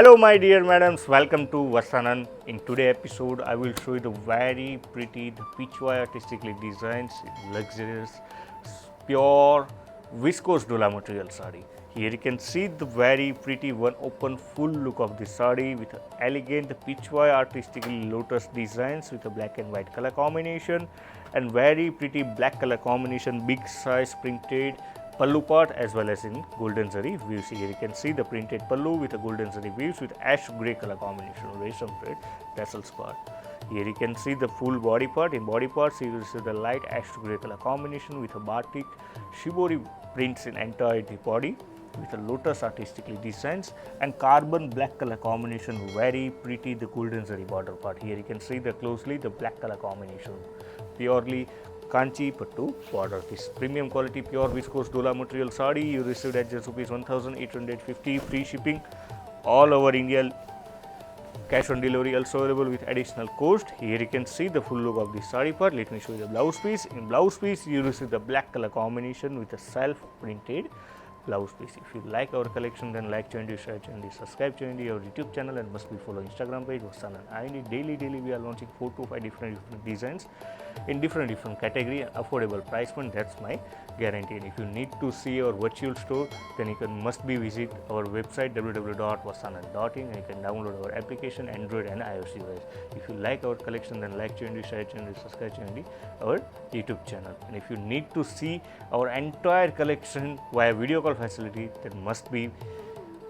Hello my dear madams, welcome to Vastranand. In today's episode I will show you the very pretty, the pitchway artistically designed, luxurious, pure viscose dola material sari. Here you can see the very pretty one open full look of the sari with elegant pitchway artistically lotus designs with a black and white color combination and very pretty black color combination, big size printed Pallu part as well as in golden zari weaves. Here you can see the printed Pallu with a golden zari weaves with ash grey color combination, resham thread tassels part. Here you can see the full body part. In body parts you will see the light ash grey color combination with a Batik shibori prints in entire the body with a lotus artistically designs and carbon black color combination, very pretty the golden zari border part. Here you can see the closely the black color combination, purely Kanchi Pattu border. This premium quality pure viscose dola material sari you received at just rupees 1850, free shipping all over India, cash on delivery also available with additional cost. Here you can see the full look of the sari part. Let me show you the blouse piece. In blouse piece you receive the black color combination with a self printed blouse piece. If you like our collection, then like channel, share channel, subscribe channel, our YouTube channel, and must be follow Instagram page Vastranand. And daily we are launching 4 to 5 different designs in different category and affordable price point. That's my guarantee. And if you need to see our virtual store, then you can must be visit our website www.vastranand.in and you can download our application Android and iOS device. If you like our collection, then like channel, share channel, subscribe channel, our YouTube channel. And if you need to see our entire collection via video call facility, then must be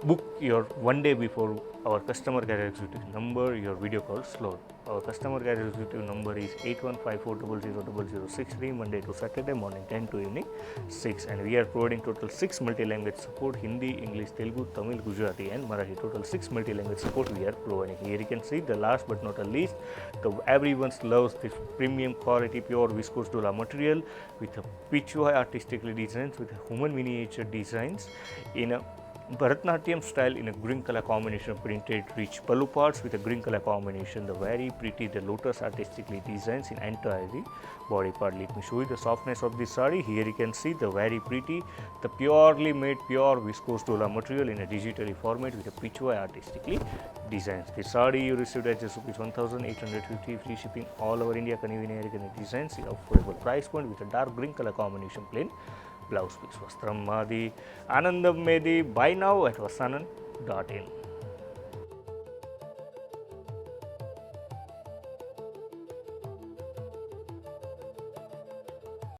book your one day before our customer care executive number, your video call slot. Our customer care executive number is 8154000063, Monday to Saturday morning 10 to evening 6, and we are providing total 6 multi-language support: Hindi, English, Telugu, Tamil, Gujarati and Marathi. Total 6 multi-language support we are providing. Here you can see the last but not the least, everyone loves this premium quality pure viscose dola material with a pitchway artistically designs with human miniature designs in a Bharatanatyam style in a green color combination, printed rich Pallu parts with a green color combination, the very pretty the lotus artistically designs in entirely body part. Let me show you the softness of this sari. Here you can see the very pretty, the purely made pure viscose dola material in a digitally format with a pitchway artistically designs. This sari you received at just rupees 1850, free shipping all over India, convenient designs in affordable price point with a dark green color combination plain blouse piece. Vastram Madi, Anandam Medi. Buy now at vastranand.in.